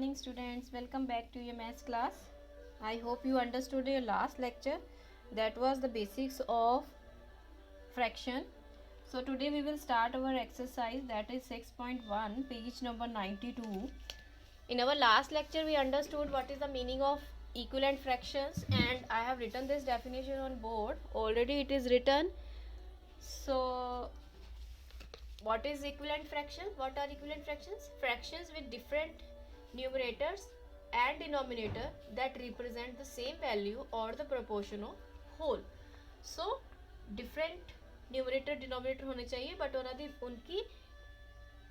morning students, welcome back to your maths class. I hope you understood your last lecture, that was the basics of fraction. So today we will start our exercise, that is 6.1, page number 92. In our last lecture we understood what is the meaning of equivalent fractions, and I have written this definition on board. Already it is written. So what is equivalent fraction? What are equivalent fractions? Fractions with different numerators and denominator that represent the same value or the proportion of whole. So different numerator denominator होने चाहिए, but उनकी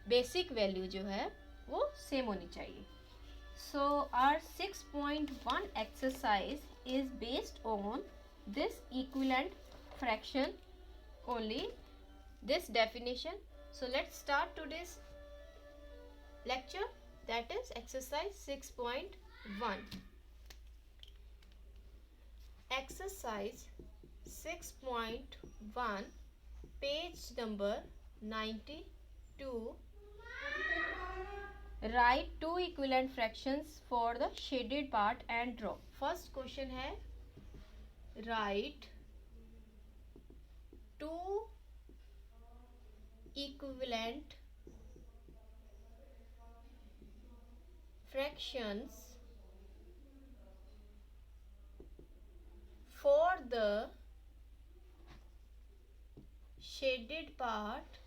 basic value जो है वो same होनी चाहिए. So our 6.1 exercise is based on this equivalent fraction only, this definition. So let's start today's lecture, that is exercise 6.1. Exercise 6.1, page number 92. Write two equivalent fractions for the shaded part and draw. First question है, write two equivalent fractions for the shaded part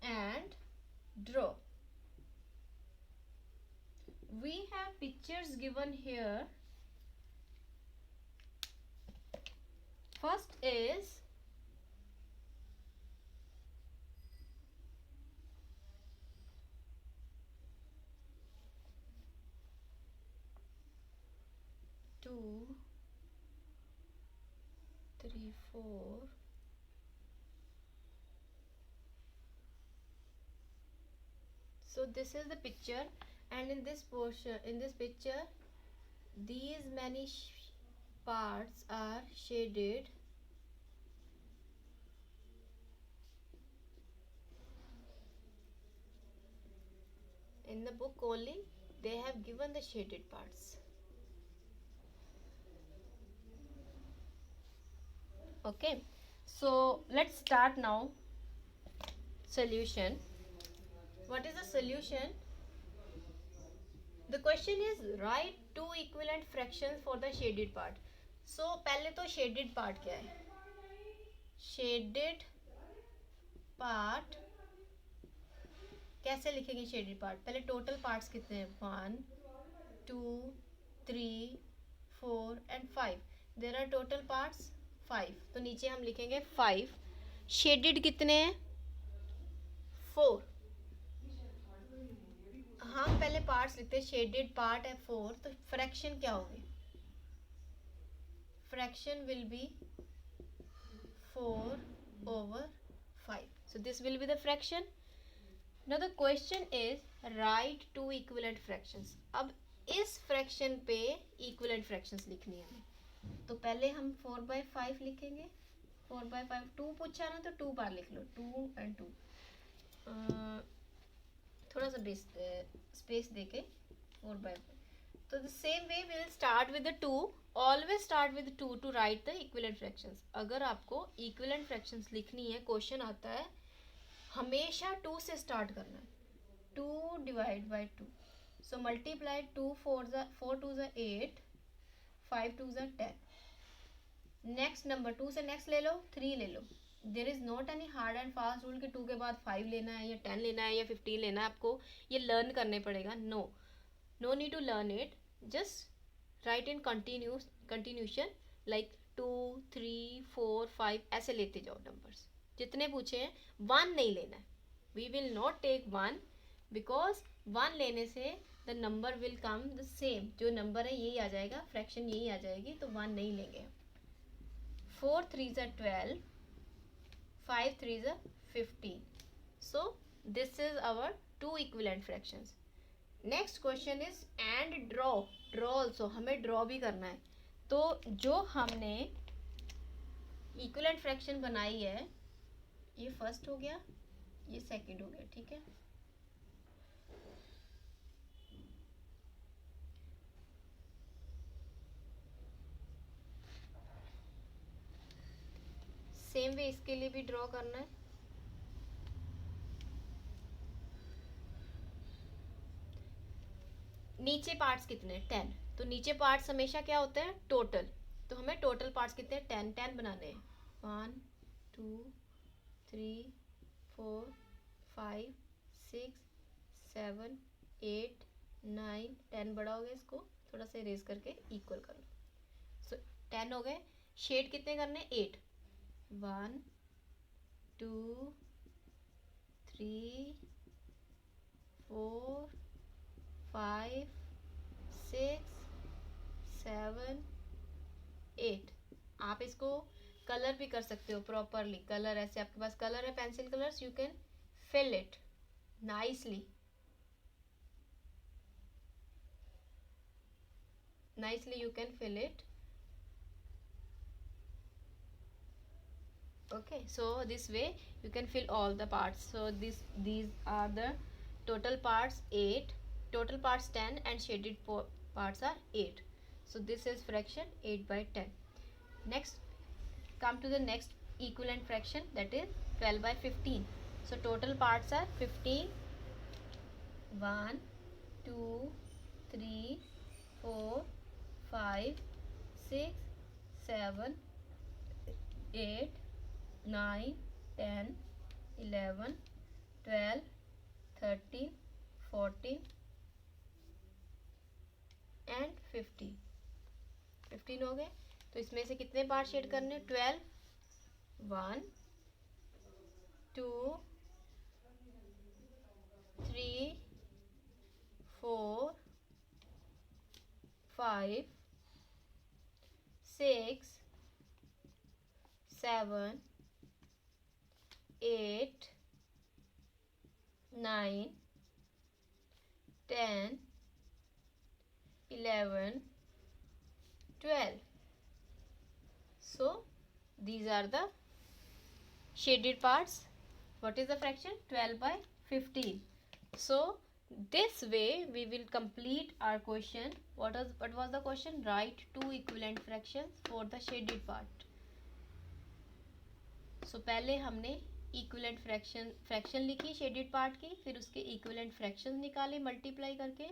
and draw. We have pictures given here. First is two, three, four. So this is the picture, and in this portion, in this picture, these many parts are shaded. In the book only they have given the shaded parts. Okay, so let's start now. Solution. What is the solution? The question is write two equivalent fractions for the shaded part. So पहले तो shaded part क्या है? Shaded part कैसे लिखेंगे shaded part? पहले total parts कितने हैं? 1, 2, 3, 4 and 5. There are total parts 5. तो नीचे हम लिखेंगे 5. Shaded कितने हैं? 4. हम पहले पार्ट्स लिखते हैं. शेडेड पार्ट है 4, तो फ्रैक्शन क्या होगी? Fraction will be 4/5. So this will be the fraction. Now the question is write two equivalent fractions. अब इस फ्रैक्शन पे equivalent fractions लिखनी है हमें. तो पहले हम 4/5 लिखेंगे. 4/5 2 पूछा ना, तो 2 बार लिख लो. 2 and 2. थोड़ा सा स्पेस देके 4/5. तो the same way will start with the 2. Always start with 2 to write the equivalent fractions. अगर आपको इक्विवेलेंट फ्रैक्शंस लिखनी है, क्वेश्चन आता है, हमेशा 2 से स्टार्ट करना है. 2 divide by 2. So multiply 2 4 2 8, 5 2 10. Next number 2 से नेक्स्ट ले लो, 3 ले लो. There is not any hard and fast rule कि 2 के बाद 5 लेना है या 10 लेना है या 15 लेना है. आपको ये लर्न करने पड़ेगा. No need to learn it. Just write in continuation like 2 3 4 5 ऐसे लेते जाओ नंबर्स. जितने पूछे हैं 1 नहीं लेना है. We will not take 1 because 1 लेने से the number will come the same. जो नंबर है यही आ जाएगा, फ्रैक्शन यही आ जाएगी, तो 1 नहीं लेंगे. 4 3 12, 5 3 15. So this is our two equivalent fractions. Next question is and draw. Draw also, हमें draw भी करना है. तो जो हमने equivalent fraction बनाई है, ये फर्स्ट हो गया, ये सेकंड हो गया. ठीक है, सेम वे इसके लिए भी ड्रॉ करना है। नीचे पार्ट्स कितने हैं? 10। तो नीचे पार्ट्स हमेशा क्या होते हैं? टोटल। तो हमें टोटल पार्ट्स कितने हैं? 10 10 बनाने हैं। 1 2 3 4 5 6 7 8 9 10 बड़ा हो गया, इसको थोड़ा सा इरेज करके इक्वल कर लो। सो 10 हो गए। शेड कितने करने? 8। 1 2 3 4 5 6 7 8। आप इसको कलर भी कर सकते हो प्रॉपरली। कलर ऐसे आपके पास कलर है, pencil colours, you can fill it nicely you can fill it. Okay, so this way you can fill all the parts. So these are the total parts 8, total parts 10, and shaded parts are 8. So this is fraction 8 by 10. Next, come to the next equivalent fraction, that is 12 by 15. So total parts are 15. 1 2 3 4 5 6 7 8 9 10 11 12 13 14 and 15 15 हो गए। तो इसमें से कितने part shade करने? 12। 1 2 3 4 5 6 7 8 9 10 11 12. So these are the shaded parts. What is the fraction? 12 by 15. So this way we will complete our question. What was the question? Write two equivalent fractions for the shaded part. So पहले हमने equivalent fraction लिखी shaded part की, फिर उसके equivalent fractions निकाले multiply करके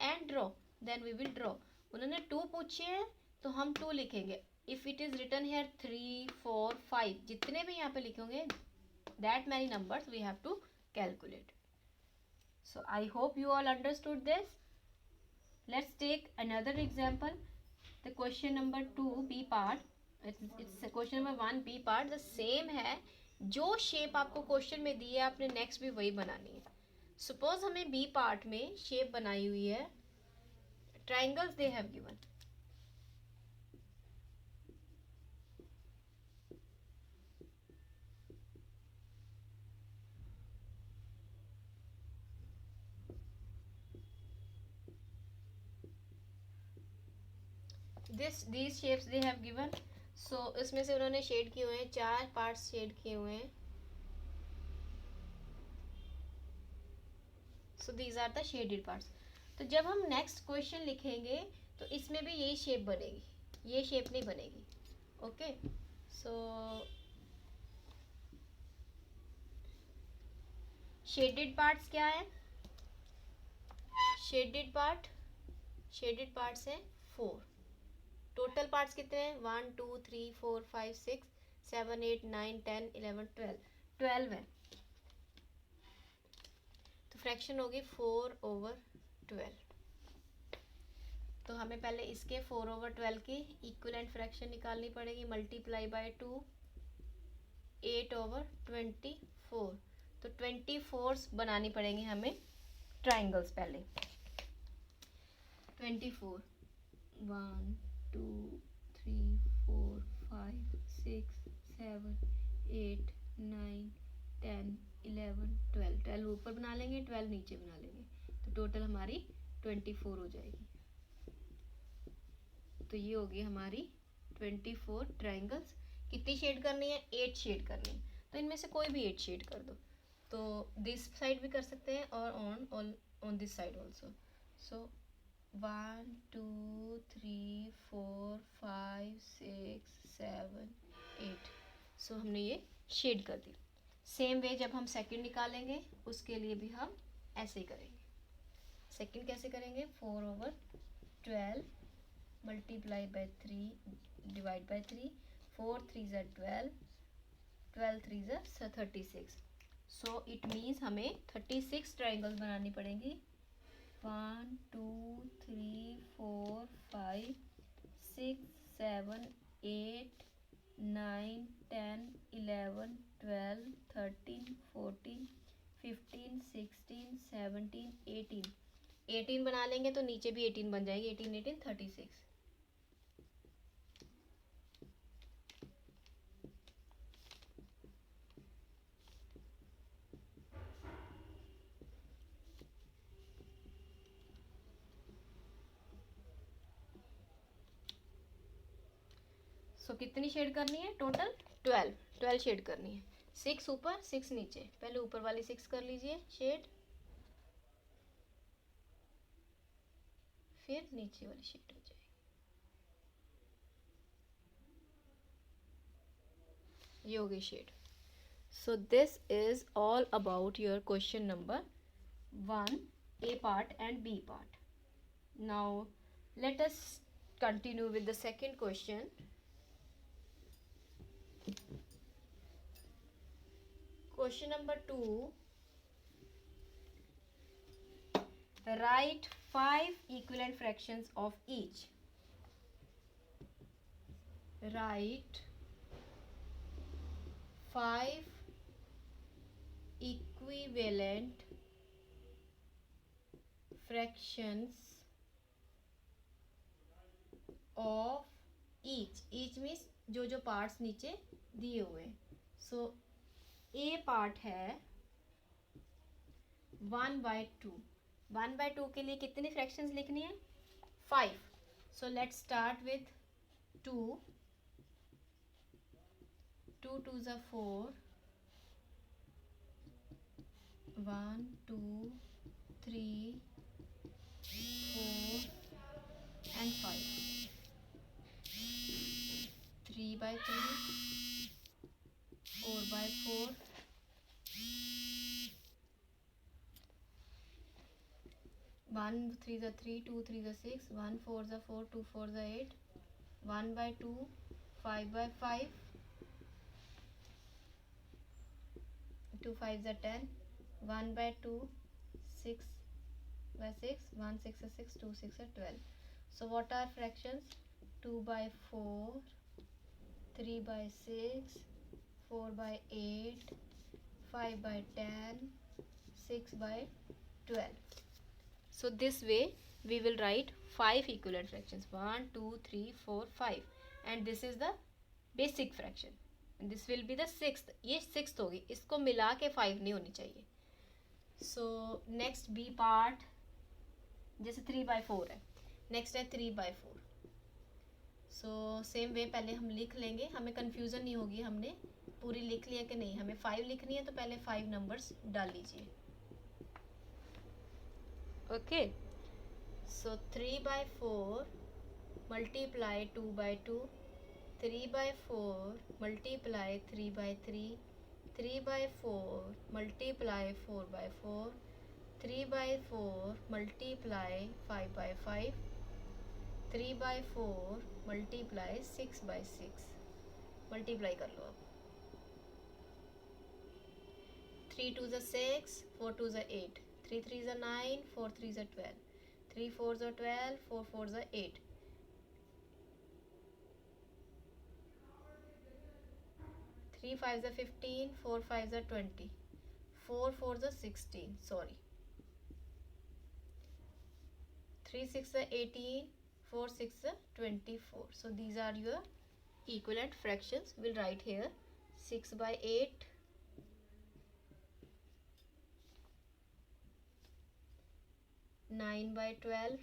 and draw. Then we will draw. उन्होंने 2 पूछे हैं तो हम 2 लिखेंगे। If it is written here 3 4 5, जितने भी यहाँ पे लिखे होंगे that many numbers we have to calculate. So I hope you all understood this. Let's take another example. The question number 2 B part. It's question number 1 B part. The same है। जो shape आपको question में दी है आपने next भी वही बनानी है। सपोज हमें बी पार्ट में शेप बनाई हुई है, triangles they have given. these shapes they have given. So इसमें से उन्होंने शेड किए हुए हैं, 4 पार्ट्स शेड किए हुए हैं। So these are the shaded parts. तो जब हम नेक्स्ट क्वेश्चन लिखेंगे तो इसमें भी यही शेप बनेगी, ये शेप नहीं बनेगी। ओके, सो शेडेड पार्ट्स क्या है? शेडेड पार्ट्स हैं 4। टोटल पार्ट्स कितने हैं? 1 2 3 4 5 6 7 8 9 10 11 12 है। तो फ्रैक्शन होगी 4/12। तो हमें पहले इसके 4/12 की इक्विवेलेंट फ्रैक्शन निकालनी पड़ेगी, मल्टीप्लाई बाय 2 8/24। तो 24 बनानी पड़ेंगी हमें ट्राइंगल्स पहले। 24 1 2 3 4 5 6 7 8 9 10 11 12। 12 ऊपर बना लेंगे, 12 नीचे बना लेंगे, तो टोटल हमारी 24 हो जाएगी। तो ये होगी हमारी 24 ट्राइंगल्स। कितनी शेड करनी है? 8 शेड करनी है। तो इनमें से कोई भी 8 शेड कर दो। तो दिस साइड भी कर सकते हैं और ऑन दिस साइड ऑल्सो। सो 1 2 3 4 5 6 7 8। सो हमने ये शेड कर दी। सेम वे जब हम सेकंड निकालेंगे उसके लिए भी हम ऐसे ही करेंगे। सेकंड कैसे करेंगे, 4/12 मल्टीप्लाई बाय 3 डिवाइड बाय 3, 4 3 ज़ा 12, 12 3 ज़ा 36। सो इट मीन्स हमें 36 ट्राइंगल्स बनानी पड़ेंगी। 1 2 3 4 5 6 7 8 9 10 11 12 13 14 15 16 17 18 18 बना लेंगे तो नीचे भी 18 बन जाएगी। 18 18 36। सो कितनी शेड करनी है टोटल, 12 शेड करनी है। 6 ऊपर 6 नीचे। पहले ऊपर वाली 6 कर लीजिए शेड, फिर नीचे वाली शेड हो जाएगी। ये हो गई shade. So this is all about your question number 1, A part and B part. Now let us continue with the second question. Question number 2. Write 5 equivalent fractions of each. Write 5 equivalent fractions of each means जो जो parts नीचे दिए हुए हैं। सो ए part है 1/2। 1/2 के लिए कितनी फ्रैक्शंस लिखनी है, 5। सो लेट्स स्टार्ट विथ 2, 2 2 ज़ा 4, 1 2 3 4 and 5, 3/3, 4/4, 1 3 ज़ा 3, 2 3 ज़ा 6, 1 4 ज़ा 4, 2 4 ज़ा 8, 1/2, 5/5, 2 5 ज़ा 10, 1/2, 6/6, 1 6 6, 2 6 12. So what are fractions? 2/4, 3/6, 4/8, 5/10, 6/12. So this way we will write 5 equivalent fractions, 1 2 3 4 5, and this is the basic fraction and this will be the sixth. ये sixth होगी, इसको मिला के 5 नहीं होनी चाहिए। So next B part, जैसे 3/4 है, नेक्स्ट है 3/4। सो सेम वे पहले हम लिख लेंगे, हमें कन्फ्यूज़न नहीं होगी हमने पूरी लिख लिया कि नहीं। हमें 5 लिखनी है तो पहले 5 नंबर्स डाल लीजिए। ओके, सो 3/4 multiply 2/2, 3/4 multiply 3/3, 3/4 multiply 4/4, 3/4 multiply 5/5, 3/4 multiply 6/6। Multiply कर लो अब। 3 2 ज़ा 6, 4 2 ज़ा 8, 3 3 ज़ा 9, 4 3 ज़ा 12, 3 4 ज़ा 12, 4 4 ज़ा 8, 3 5 ज़ा 15, 4 5 ज़ा 20, 4 4 ज़ा 16, सॉरी, 3 6 ज़ा 18, 4 6 ज़ा 24. So these are your equivalent fractions. We'll write here 6/8, 9/12,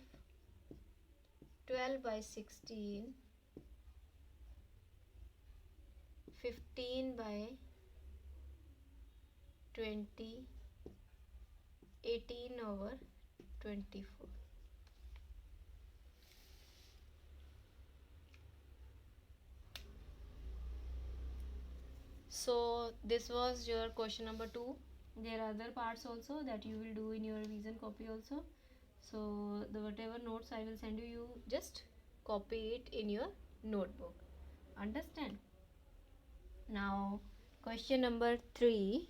12/16, 15/20, 18/24. So this was your question number 2. There are other parts also that you will do in your revision copy also. So the whatever notes I will send you, you just copy it in your notebook. Understand? Now question number 3.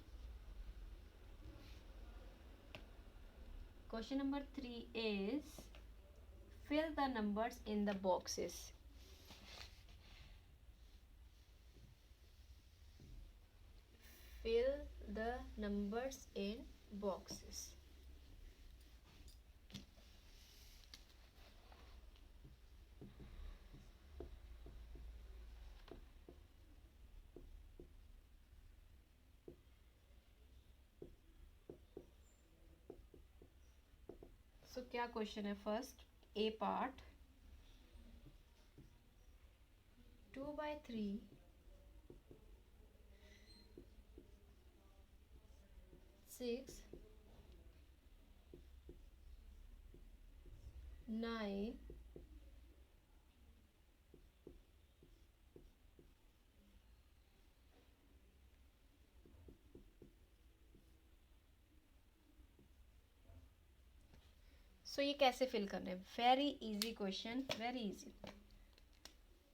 Question number 3 is fill the numbers in the boxes. Fill the numbers in boxes. So क्या question है? First A part 2/3 6 9 so ये कैसे fill करना है? Very easy question, very easy.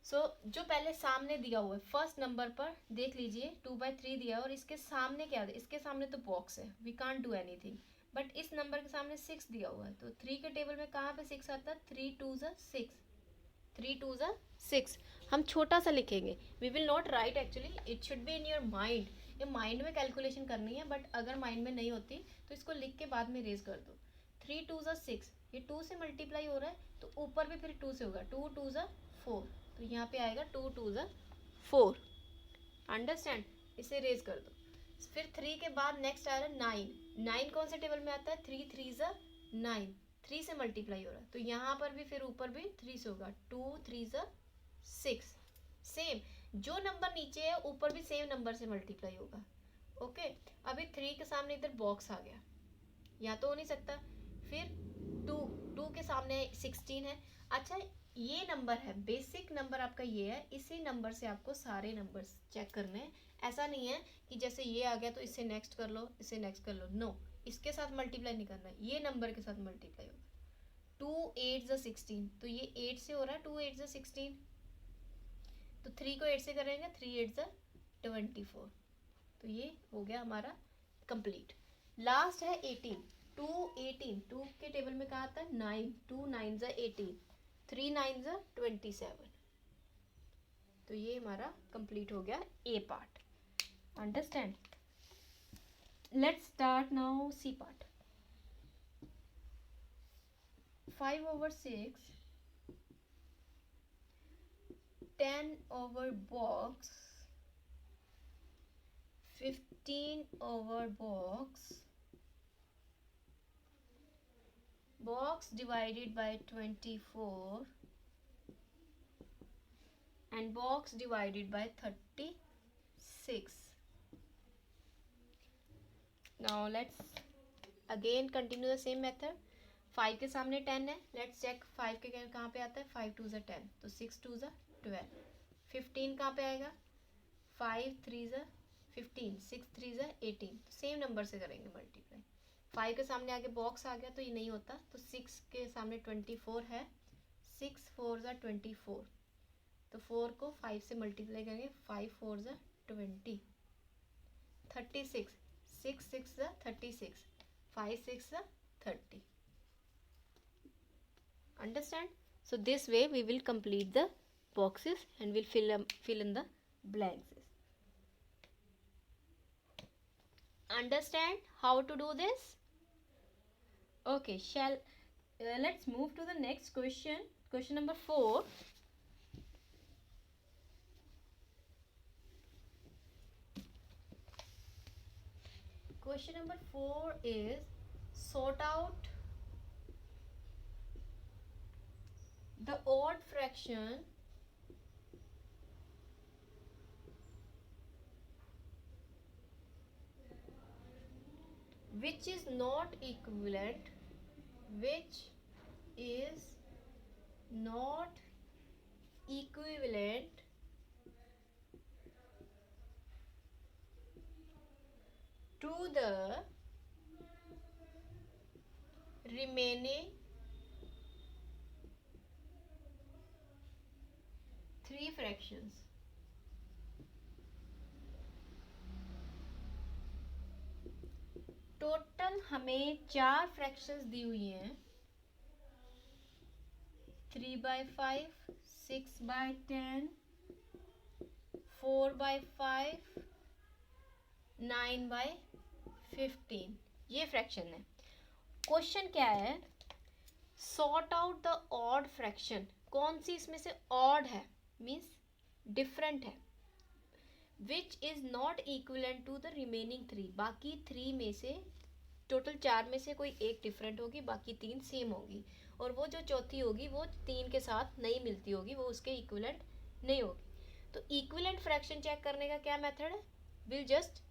So जो पहले सामने दिया हुआ है फर्स्ट नंबर पर देख लीजिए 2/3 दिया है और इसके सामने क्या है? इसके सामने तो बॉक्स है, we can't do anything. But इस नंबर के सामने 6 दिया हुआ है, तो 3 के टेबल में कहाँ पे 6 आता है? 3 2 6. 3 2 6. हम छोटा सा लिखेंगे. We will not write, actually it should be in your mind. ये माइंड में कैलकुलेशन करनी है, बट अगर माइंड में नहीं होती तो इसको लिख के बाद में रेज कर दो. 3 2 6. ये 2 से मल्टीप्लाई हो रहा है तो ऊपर भी फिर 2 से होगा. 2 2 4. तो यहाँ पे आएगा 2 2 4. अंडरस्टैंड? इसे रेज कर दो. फिर 3 के बाद नेक्स्ट आ रहा है 9. 9 कौन से टेबल में आता है? 3 3 9. 3 से मल्टीप्लाई हो रहा है तो यहाँ पर भी फिर ऊपर भी 3 से होगा. 2 3 6. सेम जो नंबर नीचे है ऊपर भी सेम नंबर से मल्टीप्लाई होगा. ओके. अभी 3 के सामने इधर बॉक्स आ गया, यहाँ तो हो नहीं सकता. फिर 2 2 के सामने 16 है. अच्छा, ये नंबर है, बेसिक नंबर आपका ये है. इसी नंबर से आपको सारे नंबर्स चेक करने हैं. ऐसा नहीं है कि जैसे ये आ गया तो इससे नेक्स्ट कर लो, इससे नेक्स्ट कर लो. नो, इसके साथ मल्टीप्लाई नहीं करना है, ये नंबर के साथ मल्टीप्लाई होगा. 2 8 16. तो ये 8 से हो रहा है. 2 8 16. तो 3 को 8 से करेंगे. 3 8 24. तो ये हो गया हमारा कंप्लीट. लास्ट है 18. 2 18. 2 के टेबल में कहा आता है 9. 2 9 18. 3 9 27. तो ये हमारा कंप्लीट हो गया A part. Understand? Let's start now C part. 5/6, 10/box, 15/box, box divided by 24, and box divided by 36. Now let's again continue the same method. 5 के सामने 10 है. लेट्स चेक 5 के कहाँ पे आता है? 5 2 10. तो 6 2 12. 15 कहाँ पे आएगा? 5 3 15. 6 3 18. सेम नंबर से करेंगे मल्टीप्लाई. 5 के सामने आगे बॉक्स आ गया तो ये नहीं होता, तो 6 के सामने 24 है. 6 4 24. तो 4 को 5 से मल्टीप्लाई करेंगे. 5 4 20. 36. 6 6 36. 5 6 30. Understand? So this way we will complete the boxes and we'll fill in the blanks. Understand how to do this? Okay, let's move to the next question. Question number 4. Question number 4 is sort out the odd fraction which is not equivalent, which is not equivalent to the remaining 3 fractions. Total हमें 4 fractions दी हुई हैं, 3/5, 6/10, 4/5, 9/15, ये fraction है। Question क्या है, sort out the odd fraction, कौन सी इसमें से ऑड है, मीन्स डिफरेंट है, which is not equivalent to the remaining 3, बाकी 3 में से, टोटल 4 में से कोई एक डिफरेंट होगी, बाकी 3 सेम होगी, और वो जो चौथी होगी वो 3 के साथ नहीं मिलती होगी, वो उसके इक्विवेलेंट नहीं होगी। तो इक्विवेलेंट फ्रैक्शन चेक करने का क्या मेथड है, will just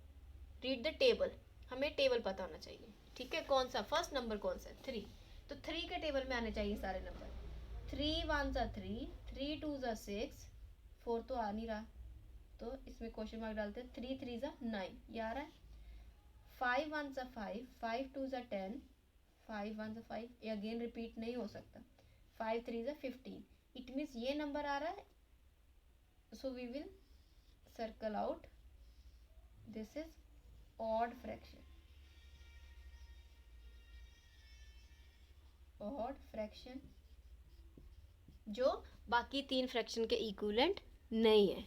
read the table, हमें टेबल पता होना चाहिए, ठीक है। कौन सा फर्स्ट नंबर कौन सा है, 3, तो 3 के टेबल में आने चाहिए सारे नंबर। 3 1 3, 3 2 6, 4 तो आ नहीं रहा, तो इसमें क्वेश्चन मार्क डालते हैं। 3 3 9, ये आ रहा है। 5 1 5, 5 2 10, 5 1 5, ये अगेन रिपीट नहीं हो सकता। 5 3 15, इट मीन्स ये नंबर आ रहा है, so we will circle out, this is odd fraction, odd fraction जो बाकी 3 फ्रैक्शन के इक्विवेलेंट नहीं है,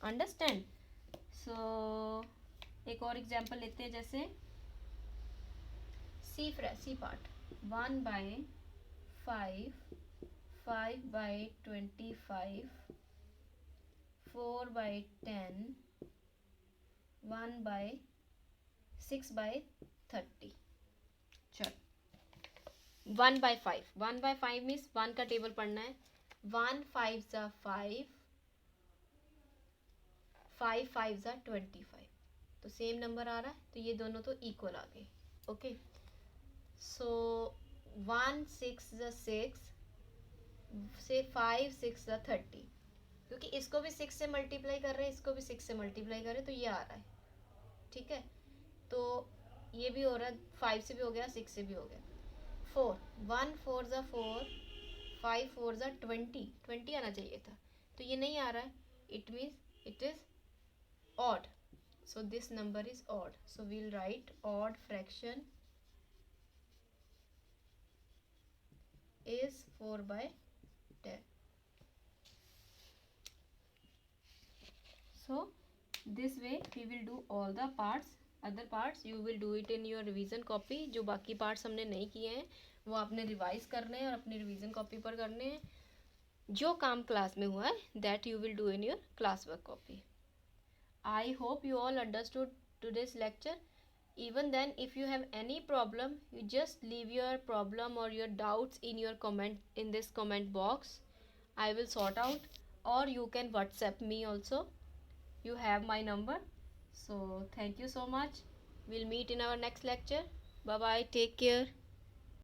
अंडरस्टैंड। सो एक और एग्जांपल लेते हैं, जैसे सी पार्ट, 1/5, 5/25, 4/10, 1/6/30। चलो 1/5, 1/5 मीन्स 1 का टेबल पढ़ना है। 1 5 5, 5 5 25, तो सेम नंबर आ रहा है, तो ये दोनों तो इक्वल आ गए, ओके। सो 1 6 6 से 5 6 30, क्योंकि इसको भी 6 से मल्टीप्लाई कर रहे हैं, इसको भी 6 से मल्टीप्लाई कर रहे हैं, तो ये आ रहा है, ठीक है। तो ये भी हो रहा है, 5 से भी हो गया, 6 से भी हो गया। 4 1 4 4, 5 4 20 आना चाहिए था, तो ये नहीं आ रहा है, it means it is odd, so this number is odd, so we'll write odd fraction is 4/10. So this way we will do all the parts, other parts you will do it in your revision copy। जो बाकी parts हमने नहीं किए हैं वो आपने revise करने हैं और अपनी रिवीजन कॉपी पर करने हैं। जो काम क्लास में हुआ है that you will do in your classwork copy। I hope you all understood today's lecture. Even then, if you have any problem, you just leave your problem or your doubts in your comment in this comment box. I will sort out, or you can WhatsApp me also. You have my number. So thank you so much. We'll meet in our next lecture. Bye bye. Take care.